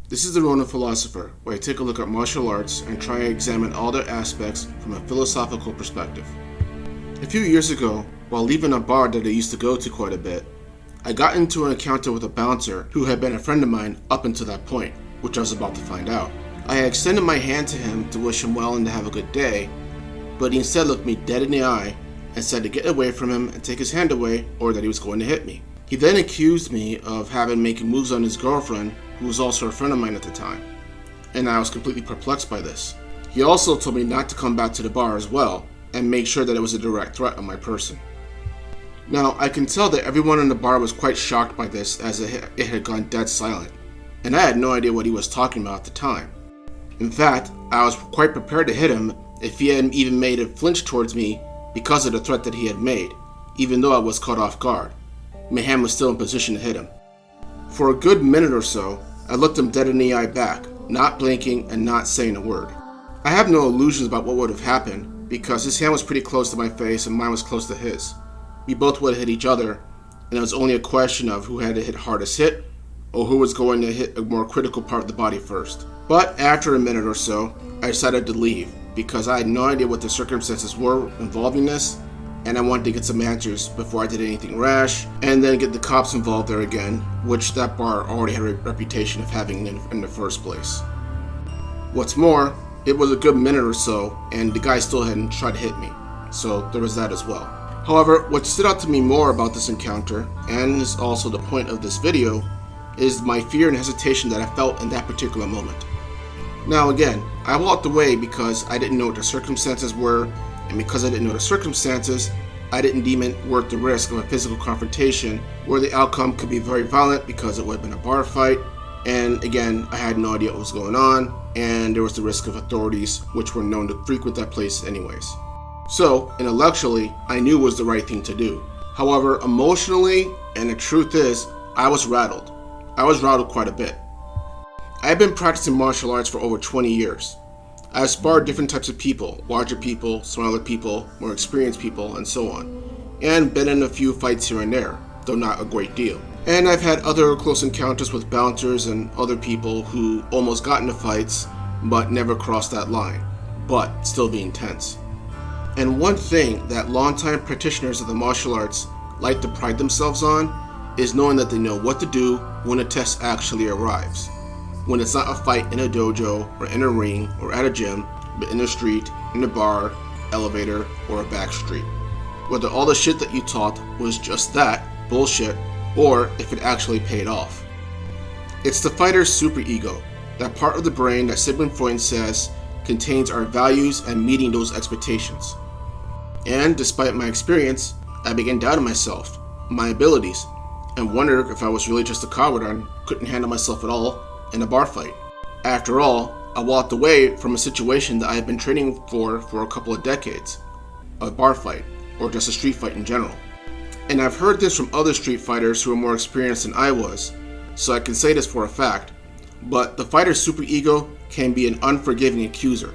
This is the Ronin Philosopher, where I take a look at martial arts and try to examine all their aspects from a philosophical perspective. A few years ago, while leaving a bar that I used to go to quite a bit, I got into an encounter with a bouncer who had been a friend of mine up until that point, which I was about to find out. I had extended my hand to him to wish him well and to have a good day, but he instead looked me dead in the eye and said to get away from him and take his hand away or that he was going to hit me. He then accused me of having making moves on his girlfriend, who was also a friend of mine at the time, and I was completely perplexed by this. He also told me not to come back to the bar as well, and make sure that it was a direct threat on my person. Now, I can tell that everyone in the bar was quite shocked by this, as it had gone dead silent, and I had no idea what he was talking about at the time. In fact, I was quite prepared to hit him if he hadn't even made a flinch towards me because of the threat that he had made, even though I was caught off guard. My hand was still in position to hit him. For a good minute or so, I looked him dead in the eye back, not blinking and not saying a word. I have no illusions about what would have happened, because his hand was pretty close to my face and mine was close to his. We both would have hit each other, and it was only a question of who had to hit hardest hit, or who was going to hit a more critical part of the body first. But after a minute or so, I decided to leave, because I had no idea what the circumstances were involving this, and I wanted to get some answers before I did anything rash, and then get the cops involved there again, which that bar already had a reputation of having in the first place. What's more, it was a good minute or so, and the guy still hadn't tried to hit me, so there was that as well. However, what stood out to me more about this encounter, and is also the point of this video, is my fear and hesitation that I felt in that particular moment. Now again, I walked away because I didn't know what the circumstances were, and because I didn't know the circumstances, I didn't deem it worth the risk of a physical confrontation where the outcome could be very violent because it would have been a bar fight, and again, I had no idea what was going on, and there was the risk of authorities, which were known to frequent that place anyways. So, intellectually, I knew it was the right thing to do. However, emotionally, and the truth is, I was rattled. I was rattled quite a bit. I have been practicing martial arts for over 20 years. I have sparred different types of people, larger people, smaller people, more experienced people, and so on, and been in a few fights here and there, though not a great deal. And I've had other close encounters with bouncers and other people who almost got into fights, but never crossed that line, but still being tense. And one thing that longtime practitioners of the martial arts like to pride themselves on is knowing that they know what to do when a test actually arrives. When it's not a fight in a dojo, or in a ring, or at a gym, but in a street, in a bar, elevator, or a back street. Whether all the shit that you taught was just that, bullshit, or if it actually paid off. It's the fighter's superego, that part of the brain that Sigmund Freud says contains our values and meeting those expectations. And despite my experience, I began doubting myself, my abilities, and wondered if I was really just a coward and couldn't handle myself at all in a bar fight. After all, I walked away from a situation that I had been training for a couple of decades, a bar fight, or just a street fight in general. And I've heard this from other street fighters who are more experienced than I was, so I can say this for a fact, but the fighter's superego can be an unforgiving accuser.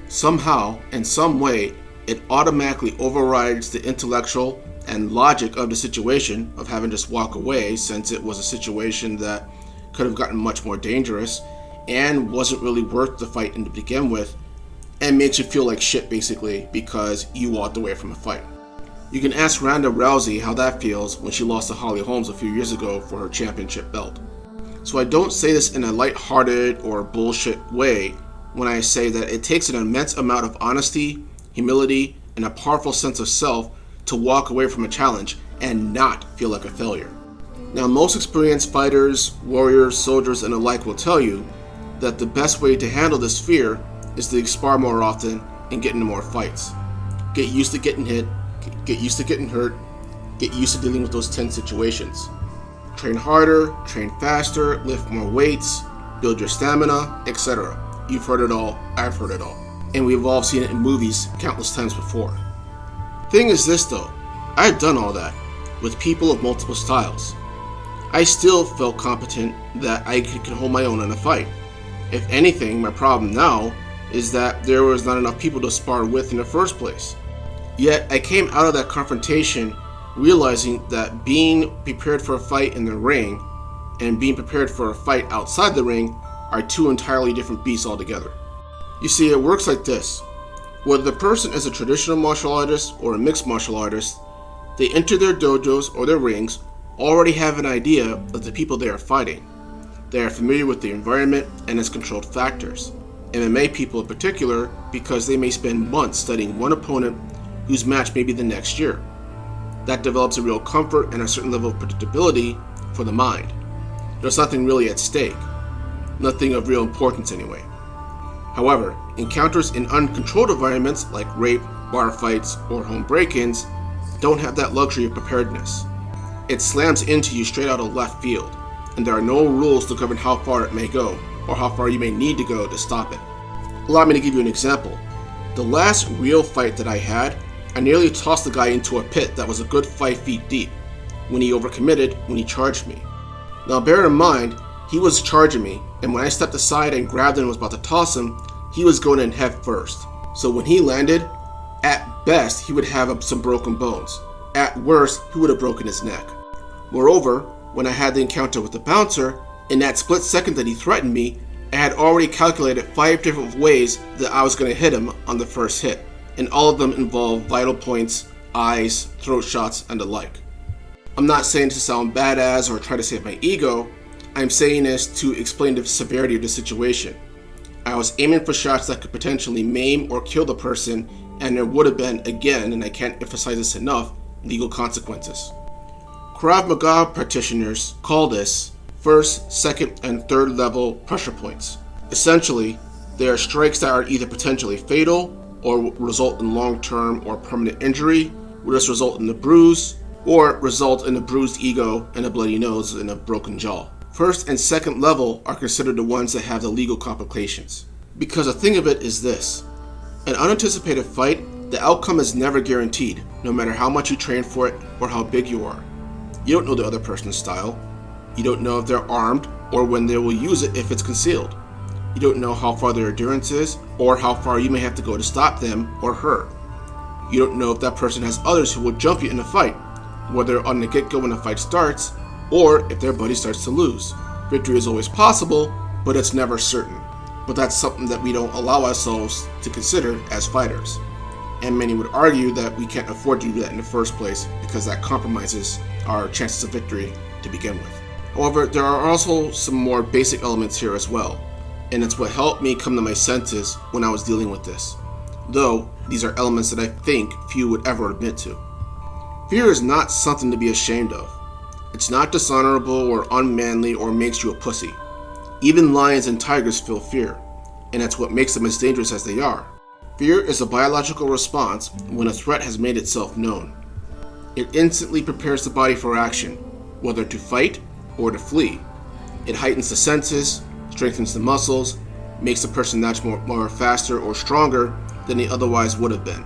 Somehow, in some way, it automatically overrides the intellectual and logic of the situation of having to just walk away, since it was a situation that could have gotten much more dangerous and wasn't really worth the fight to begin with, and makes you feel like shit basically because you walked away from a fight. You can ask Ronda Rousey how that feels when she lost to Holly Holmes a few years ago for her championship belt. So I don't say this in a lighthearted or bullshit way when I say that it takes an immense amount of honesty, humility, and a powerful sense of self to walk away from a challenge and not feel like a failure. Now, most experienced fighters, warriors, soldiers, and the like will tell you that the best way to handle this fear is to spar more often and get into more fights. Get used to getting hit, get used to getting hurt, get used to dealing with those tense situations. Train harder, train faster, lift more weights, build your stamina, etc. You've heard it all, I've heard it all. And we've all seen it in movies countless times before. Thing is this though, I've done all that with people of multiple styles. I still felt competent that I could hold my own in a fight. If anything, my problem now is that there was not enough people to spar with in the first place. Yet I came out of that confrontation realizing that being prepared for a fight in the ring and being prepared for a fight outside the ring are two entirely different beasts altogether. You see, it works like this. Whether the person is a traditional martial artist or a mixed martial artist, they enter their dojos or their rings already have an idea of the people they are fighting. They are familiar with the environment and its controlled factors. MMA people in particular, because they may spend months studying one opponent whose match may be the next year. That develops a real comfort and a certain level of predictability for the mind. There's nothing really at stake. Nothing of real importance anyway. However, encounters in uncontrolled environments like rape, bar fights, or home break-ins don't have that luxury of preparedness. It slams into you straight out of left field, and there are no rules to govern how far it may go, or how far you may need to go to stop it. Allow me to give you an example. The last real fight that I had, I nearly tossed the guy into a pit that was a good 5 feet deep, when he overcommitted when he charged me. Now bear in mind, he was charging me, and when I stepped aside and grabbed him and was about to toss him, he was going in head first. So when he landed, at best he would have some broken bones. At worst, he would have broken his neck. Moreover, when I had the encounter with the bouncer, in that split second that he threatened me, I had already calculated 5 different ways that I was going to hit him on the first hit, and all of them involve vital points, eyes, throat shots, and the like. I'm not saying to sound badass or try to save my ego. I'm saying this to explain the severity of the situation. I was aiming for shots that could potentially maim or kill the person, and there would have been, again, and I can't emphasize this enough, legal consequences. Krav Maga practitioners call this first, second, and third level pressure points. Essentially, they are strikes that are either potentially fatal or result in long-term or permanent injury, will just result in a bruise, or result in a bruised ego and a bloody nose and a broken jaw. First and second level are considered the ones that have the legal complications. Because the thing of it is this, an unanticipated fight, the outcome is never guaranteed, no matter how much you train for it or how big you are. You don't know the other person's style. You don't know if they're armed or when they will use it if it's concealed. You don't know how far their endurance is or how far you may have to go to stop them or her. You don't know if that person has others who will jump you in a fight, whether on the get-go when the fight starts or if their buddy starts to lose. Victory is always possible, but it's never certain. But that's something that we don't allow ourselves to consider as fighters. And many would argue that we can't afford to do that in the first place because that compromises our chances of victory to begin with. However, there are also some more basic elements here as well, and it's what helped me come to my senses when I was dealing with this. Though, these are elements that I think few would ever admit to. Fear is not something to be ashamed of. It's not dishonorable or unmanly or makes you a pussy. Even lions and tigers feel fear, and that's what makes them as dangerous as they are. Fear is a biological response when a threat has made itself known. It instantly prepares the body for action, whether to fight or to flee. It heightens the senses, strengthens the muscles, makes the person that much more faster or stronger than they otherwise would have been.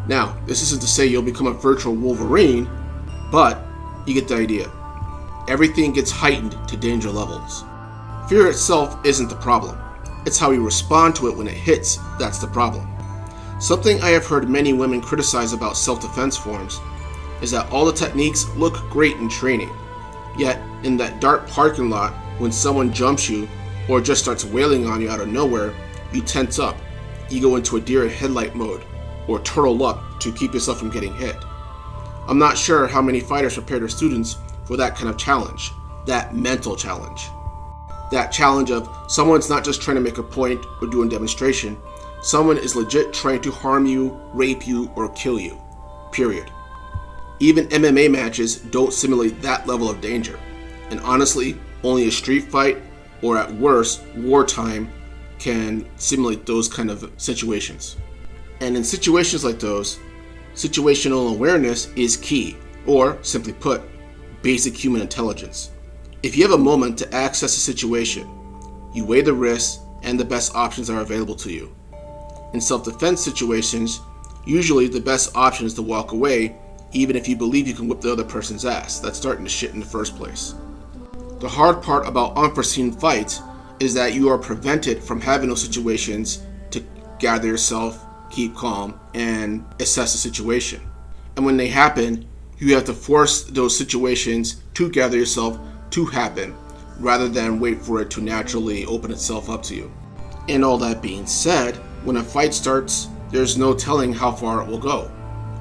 Now, this isn't to say you'll become a virtual Wolverine, but you get the idea. Everything gets heightened to danger levels. Fear itself isn't the problem. It's how we respond to it when it hits that's the problem. Something I have heard many women criticize about self-defense forms is that all the techniques look great in training, yet in that dark parking lot when someone jumps you or just starts wailing on you out of nowhere, you tense up, you go into a deer in headlight mode, or turtle up to keep yourself from getting hit. I'm not sure how many fighters prepare their students for that kind of challenge, that mental challenge. That challenge of someone's not just trying to make a point or do a demonstration, someone is legit trying to harm you, rape you, or kill you, period. Even MMA matches don't simulate that level of danger, and honestly, only a street fight, or at worst, wartime, can simulate those kind of situations. And in situations like those, situational awareness is key, or simply put, basic human intelligence. If you have a moment to access a situation, you weigh the risks and the best options are available to you. In self-defense situations, usually the best option is to walk away, even if you believe you can whip the other person's ass that's starting to shit in the first place. The hard part about unforeseen fights is that you are prevented from having those situations to gather yourself, keep calm, and assess the situation. And when they happen, you have to force those situations to gather yourself to happen, rather than wait for it to naturally open itself up to you. And all that being said, when a fight starts, there's no telling how far it will go.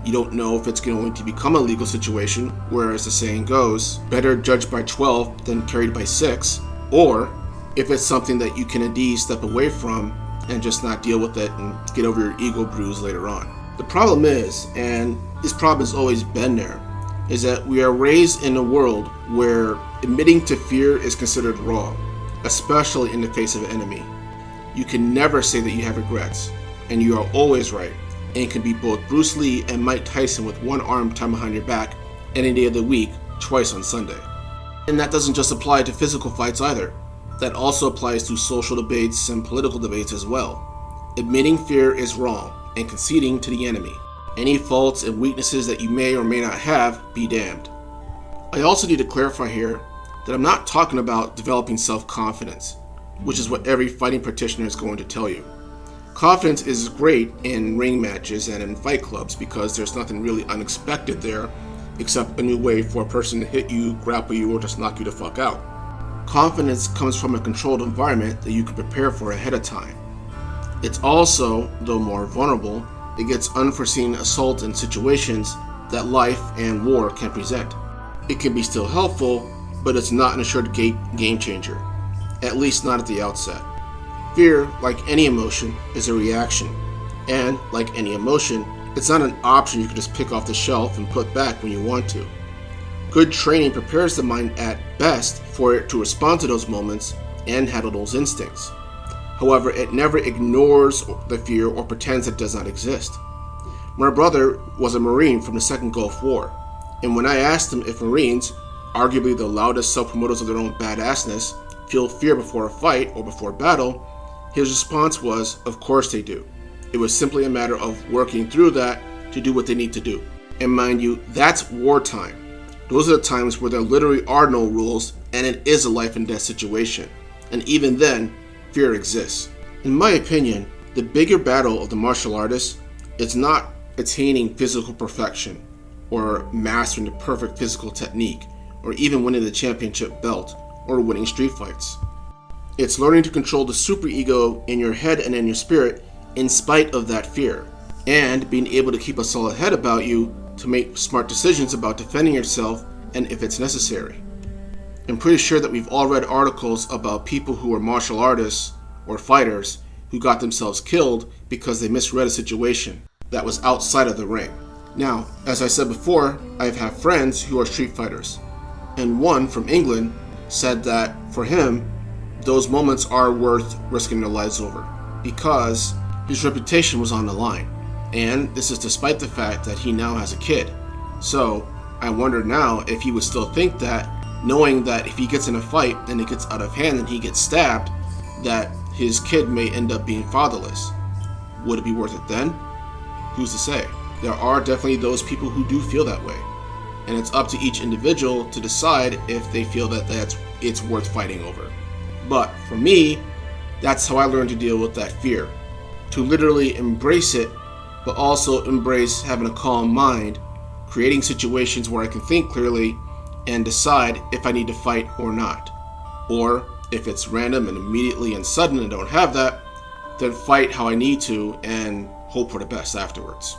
You don't know if it's going to become a legal situation, where, as the saying goes, better judged by 12 than carried by 6, or if it's something that you can indeed step away from and just not deal with it and get over your ego bruise later on. The problem is, and this problem has always been there, is that we are raised in a world where admitting to fear is considered wrong, especially in the face of an enemy. You can never say that you have regrets, and you are always right, and can be both Bruce Lee and Mike Tyson with one arm tied behind your back any day of the week, twice on Sunday. And that doesn't just apply to physical fights either. That also applies to social debates and political debates as well. Admitting fear is wrong and conceding to the enemy. Any faults and weaknesses that you may or may not have, be damned. I also need to clarify here that I'm not talking about developing self-confidence, which is what every fighting practitioner is going to tell you. Confidence is great in ring matches and in fight clubs because there's nothing really unexpected there except a new way for a person to hit you, grapple you, or just knock you the fuck out. Confidence comes from a controlled environment that you can prepare for ahead of time. It's also, though more vulnerable, against unforeseen assault and situations that life and war can present. It can be still helpful, but it's not an assured game changer, at least not at the outset. Fear, like any emotion, is a reaction, and like any emotion, it's not an option you can just pick off the shelf and put back when you want to. Good training prepares the mind at best for it to respond to those moments and handle those instincts. However, it never ignores the fear or pretends it does not exist. My brother was a Marine from the Second Gulf War, and when I asked him if Marines, arguably the loudest self-promoters of their own badassness, feel fear before a fight or before battle, his response was, of course they do. It was simply a matter of working through that to do what they need to do. And mind you, that's wartime. Those are the times where there literally are no rules and it is a life and death situation. And even then, fear exists. In my opinion, the bigger battle of the martial artist is not attaining physical perfection or mastering the perfect physical technique or even winning the championship belt or winning street fights. It's learning to control the superego in your head and in your spirit in spite of that fear, and being able to keep a solid head about you to make smart decisions about defending yourself and if it's necessary. I'm pretty sure that we've all read articles about people who are martial artists or fighters who got themselves killed because they misread a situation that was outside of the ring. Now, as I said before, I've had friends who are street fighters, and one from England said that for him, those moments are worth risking their lives over because his reputation was on the line, and this is despite the fact that he now has a kid. So I wonder now if he would still think that, knowing that if he gets in a fight and it gets out of hand and he gets stabbed, that his kid may end up being fatherless. Would it be worth it then? Who's to say? There are definitely those people who do feel that way, and it's up to each individual to decide if they feel that it's worth fighting over. But for me, that's how I learned to deal with that fear. To literally embrace it, but also embrace having a calm mind, creating situations where I can think clearly and decide if I need to fight or not. Or if it's random and immediately and sudden and I don't have that, then fight how I need to and hope for the best afterwards.